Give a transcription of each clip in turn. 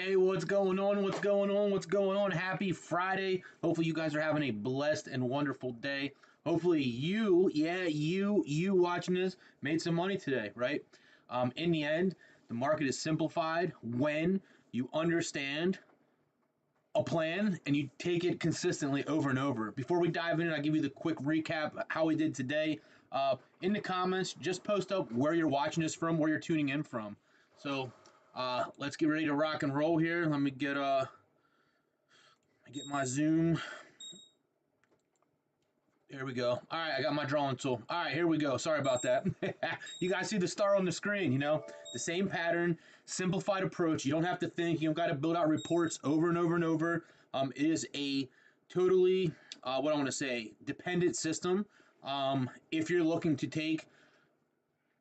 Hey, what's going on? What's going on? What's going on? Happy Friday. Hopefully you guys are having a blessed and wonderful day. Hopefully you watching this made some money today, right? In the end, the market is simplified when you understand a plan and you take it consistently over and over. Before we dive in, I'll give you the quick recap how we did today. In the comments, just post up where you're watching this from, where you're tuning in from. So let's get ready to rock and roll here. Let me get my Zoom. There we go. All right, I got my drawing tool. All right, here we go. Sorry about that. You guys see the star on the screen, you know? The same pattern, simplified approach. You don't have to think. You don't got to build out reports over and over and over. It is a totally, what I want to say, dependent system. If you're looking to take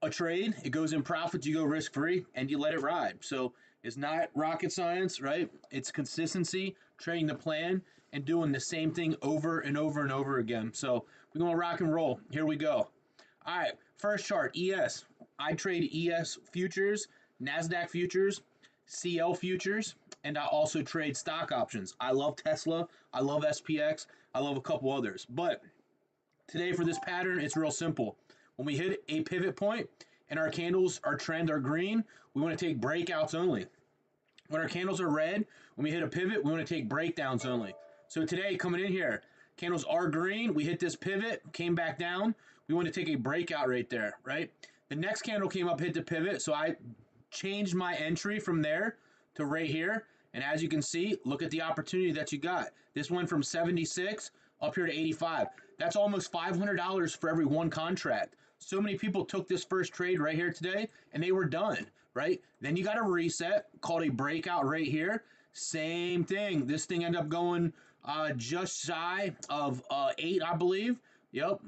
a trade, it goes in profits, you go risk-free, and you let it ride. So it's not rocket science, right? It's consistency, trading the plan, and doing the same thing over and over and over again. So we're going to rock and roll. Here we go. All right, first chart, ES. I trade ES futures, NASDAQ futures, CL futures, and I also trade stock options. I love Tesla. I love SPX. I love a couple others. But today for this pattern, it's real simple. When we hit a pivot point and our candles, our trend are green, we want to take breakouts only. When our candles are red, when we hit a pivot, we want to take breakdowns only. So today, coming in here, candles are green. We hit this pivot, came back down. We want to take a breakout right there, right? The next candle came up, hit the pivot, so I changed my entry from there to right here. And as you can see, look at the opportunity that you got. This went from 76 up here to 85. That's almost $500 for every one contract. So many people took this first trade right here today, and they were done, right? Then you got a reset called a breakout right here. Same thing. This thing ended up going just shy of 8, I believe. Yep,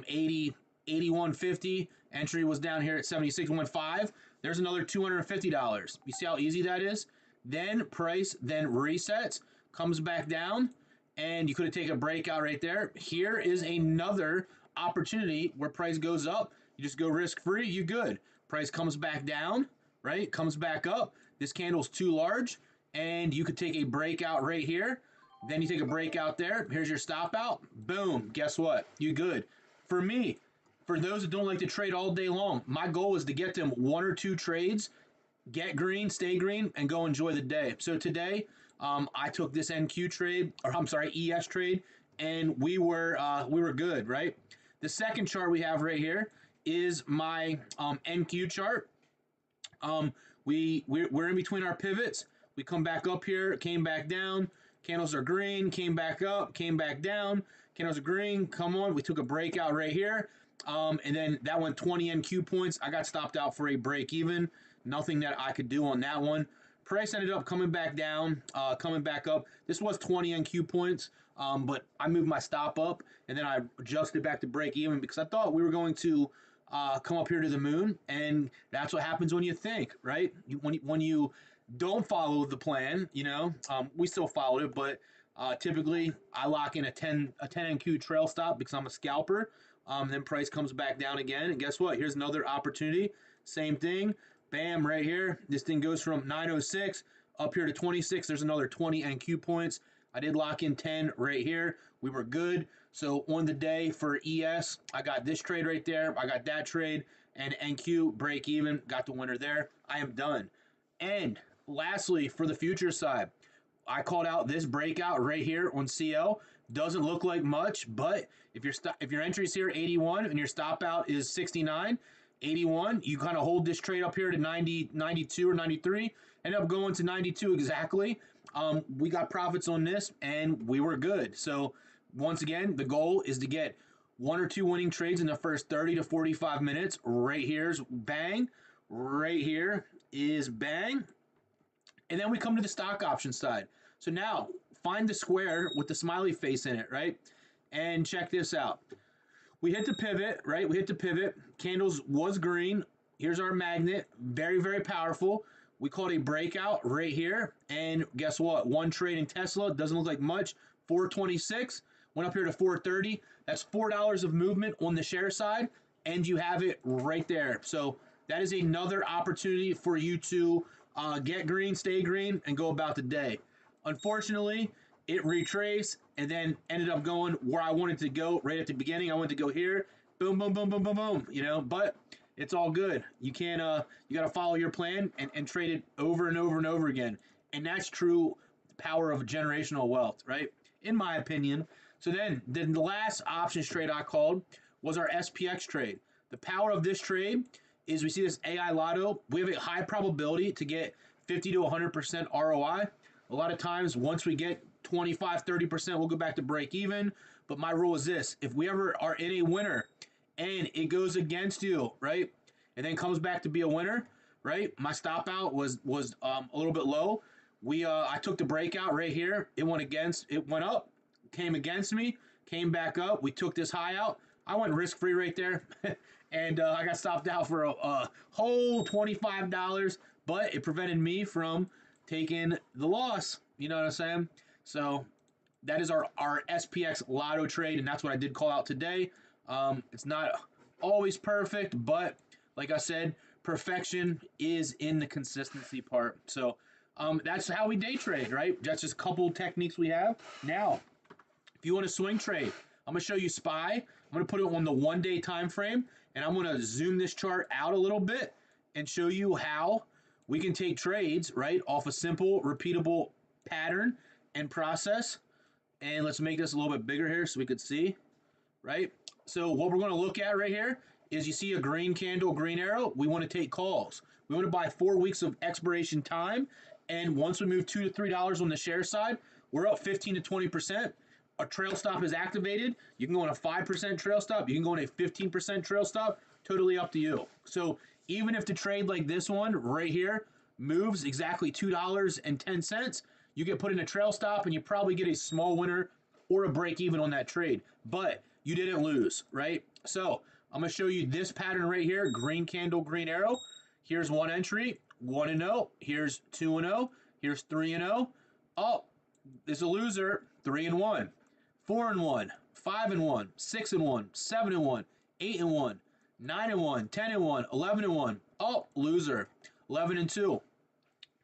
80, 81.50. Entry was down here at 76.15. There's another $250. You see how easy that is? Then price then resets, comes back down, and you could have taken a breakout right there. Here is another opportunity where price goes up. You just go risk-free, you good. Price comes back down, right? Comes back up. This candle's too large, and you could take a breakout right here. Then you take a breakout there. Here's your stop out. Boom. Guess what? You good. For me, for those that don't like to trade all day long, my goal is to get them 1 or 2 trades, get green, stay green, and go enjoy the day. So today, I took this NQ trade, or I'm sorry, ES trade, and we were good, right? The second chart we have right here is my NQ chart. We're in between our pivots. We come back up here, came back down. Candles are green, came back up, came back down. Candles are green, come on. We took a breakout right here. And then that went 20 NQ points. I got stopped out for a break even. Nothing that I could do on that one. Price ended up coming back down, coming back up. This was 20 NQ points, but I moved my stop up, and then I adjusted back to break even because I thought we were going to come up here to the moon, and that's what happens when you think, right? When you don't follow the plan, you know, we still followed it, but typically I lock in a 10 NQ trail stop because I'm a scalper. Then price comes back down again, and guess what? Here's another opportunity. Same thing. Bam, right here. This thing goes from 906 up here to 26. There's another 20 NQ points. I did lock in 10 right here. We were good. So on the day for ES, I got this trade right there. I got that trade, and NQ break even. Got the winner there. I am done. And lastly, for the future side, I called out this breakout right here on CL. Doesn't look like much, but if your entry's here 81 and your stop out is 69, 81, you kind of hold this trade up here to 90, 92 or 93, end up going to 92 exactly. We got profits on this, and we were good. So once again, the goal is to get 1 or 2 winning trades in the first 30 to 45 minutes. Right here's bang. Right here is bang. And then we come to the stock option side. So now, find the square with the smiley face in it, right? And check this out. We hit the pivot, right? We hit the pivot. Candles was green. Here's our magnet. Very, very powerful. We called a breakout right here. And guess what? One trade in Tesla. Doesn't look like much. 426. Went up here to 430. That's $4 of movement on the share side. And you have it right there. So that is another opportunity for you to get green, stay green, and go about the day. Unfortunately, it retraced and then ended up going where I wanted to go right at the beginning. I wanted to go here, boom, boom, boom, boom, boom, boom, you know, but it's all good. You can't, you got to follow your plan and trade it over and over and over again. And that's true power of generational wealth, right? In my opinion. So then the last options trade I called was our SPX trade. The power of this trade is we see this AI Lotto. We have a high probability to get 50 to 100% ROI. A lot of times, once we get 25, 30%, we'll go back to break even. But my rule is this: if we ever are in a winner and it goes against you, right, and then comes back to be a winner, right? My stop out was a little bit low. I took the breakout right here. It went up, came against me, came back up. We took this high out. I went risk free right there, and I got stopped out for a whole $25, but it prevented me from taking the loss. You know what I'm saying? So that is our SPX Lotto trade, and that's what I did call out today. It's not always perfect, but like I said, perfection is in the consistency part. So that's how we day trade, right? That's just a couple techniques we have. Now, if you want to swing trade, I'm going to show you SPY. I'm going to put it on the 1 day time frame, and I'm going to zoom this chart out a little bit and show you how we can take trades, right, off a simple, repeatable pattern and process. And let's make this a little bit bigger here so we could see, right? So what we're going to look at right here is you see a green candle, green arrow. We want to take calls. We want to buy 4 weeks of expiration time. And once we move $2 to $3 on the share side, we're up 15 to 20%. A trail stop is activated. You can go on a 5% trail stop. You can go on a 15% trail stop. Totally up to you. So even if the trade like this one right here moves exactly $2.10, you get put in a trail stop and you probably get a small winner or a break even on that trade. But you didn't lose, right? So I'm going to show you this pattern right here. Green candle, green arrow. Here's one entry, 1-0. Here's 2-0. Here's 3-0. Oh, there's a loser, 3-1. 4-1, 5-1, 6-1, 7-1, 8-1, 9-1, 10-1, 11-1. Oh, loser. 11-2,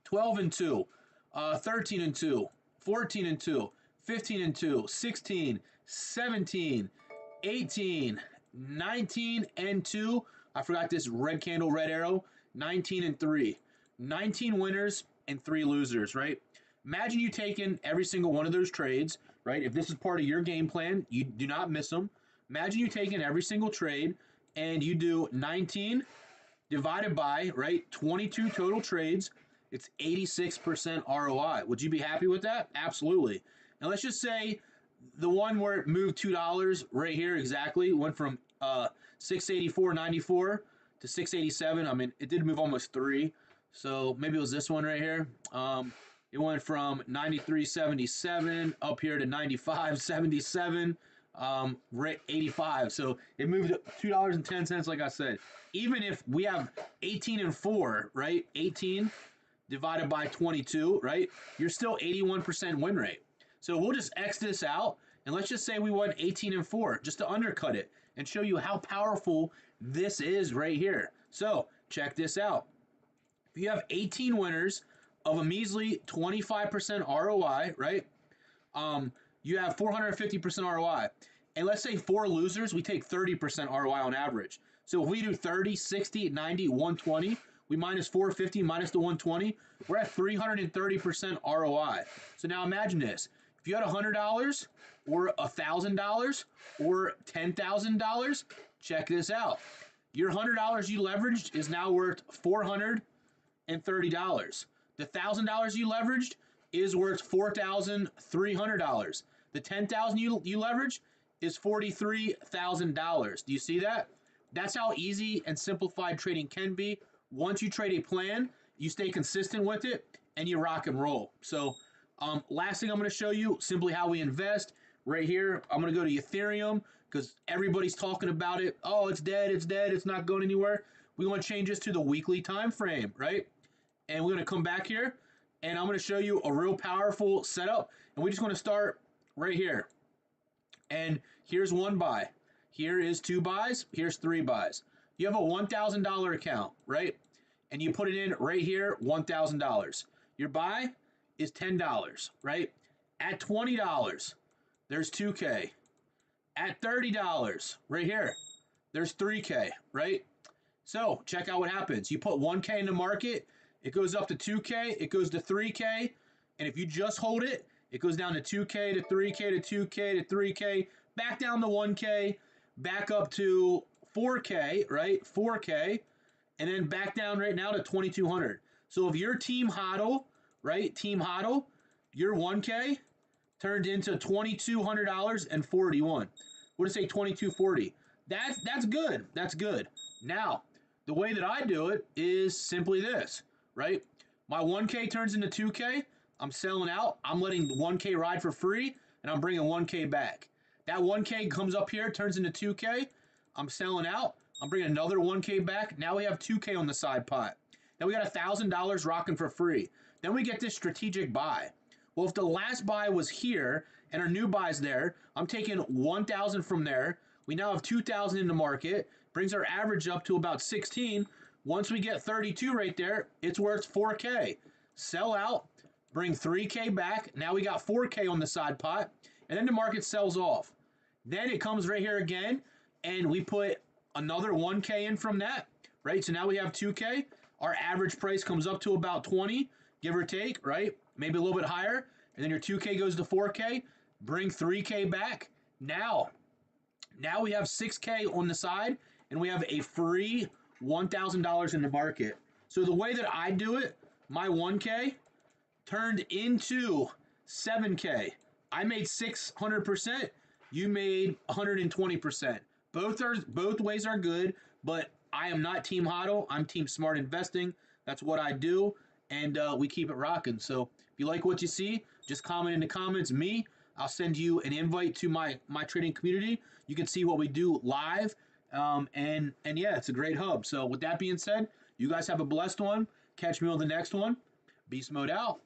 12-2, 13-2, 14-2, 15-2, 16, 17, 18, 19-2. I forgot this red candle, red arrow. 19-3. 19 winners and 3 losers, right? Imagine you taking every single one of those trades, right? If this is part of your game plan, you do not miss them. Imagine you taking every single trade and you do 19 divided by, right, 22 total trades. It's 86% ROI. Would you be happy with that? Absolutely. And let's just say the one where it moved $2 right here exactly went from 684.94 to 687. I mean, it did move almost 3. So maybe it was this one right here. It went from 93.77 up here to 95.77, 85. So it moved $2.10, like I said. Even if we have 18-4, right? 18 divided by 22, right? You're still 81% win rate. So we'll just X this out, and let's just say we won 18-4, just to undercut it and show you how powerful this is right here. So check this out. If you have 18 winners of a measly 25% ROI, right? You have 450% ROI. And let's say 4 losers, we take 30% ROI on average. So if we do 30, 60, 90, 120, we minus 450 minus the 120, we're at 330% ROI. So now imagine this. If you had $100 or $1,000 or $10,000, check this out. Your $100 you leveraged is now worth $430. The $1,000 you leveraged is worth $4,300. The $10,000 you leveraged is $43,000. Do you see that? That's how easy and simplified trading can be. Once you trade a plan, you stay consistent with it, and you rock and roll. So last thing I'm going to show you, simply how we invest. Right here, I'm going to go to Ethereum because everybody's talking about it. Oh, it's dead, it's not going anywhere. We want to change this to the weekly time frame, right? And we're going to come back here, and I'm going to show you a real powerful setup. And we just want to start right here. And here's 1 buy. Here is 2 buys. Here's 3 buys. You have a $1,000 account, right? and you put it in right here, $1,000. Your buy is $10, right? At $20, there's 2K. At $30, right here, there's 3K, right? So check out what happens. You put 1K in the market, it goes up to 2K, it goes to 3K, and if you just hold it, it goes down to 2K to 3K to 2K to 3K, back down to 1K, back up to 4K, right? 4K, and then back down right now to 2,200. So if you're Team HODL, right? Team HODL, your 1K turned into $2,200 and 41. What did it say? 2240. That's good. That's good. Now, the way that I do it is simply this, right? My 1K turns into 2K. I'm selling out. I'm letting 1K ride for free, and I'm bringing 1K back. That 1K comes up here, turns into 2K. I'm selling out. I'm bringing another 1K back. Now we have 2K on the side pot. Now we got $1,000 rocking for free. Then we get this strategic buy. Well, if the last buy was here and our new buy's there, I'm taking 1,000 from there. We now have 2,000 in the market. Brings our average up to about 16. Once we get 32 right there, it's worth 4K. Sell out, bring 3K back. Now we got 4K on the side pot, and then the market sells off. Then it comes right here again, and we put another 1K in from that, right? So now we have 2K. Our average price comes up to about 20, give or take, right? Maybe a little bit higher. And then your 2K goes to 4K. Bring 3K back. Now we have 6K on the side, and we have a free $1,000 in the market. So the way that I do it, my 1K turned into 7K. I made 600%. You made 120%. Both ways are good, but I am not Team HODL. I'm Team Smart Investing. That's what I do, and we keep it rocking. So if you like what you see, just comment in the comments. I'll send you an invite to my trading community. You can see what we do live, and yeah, it's a great hub. So with that being said, you guys have a blessed one. Catch me on the next one. Beast Mode out.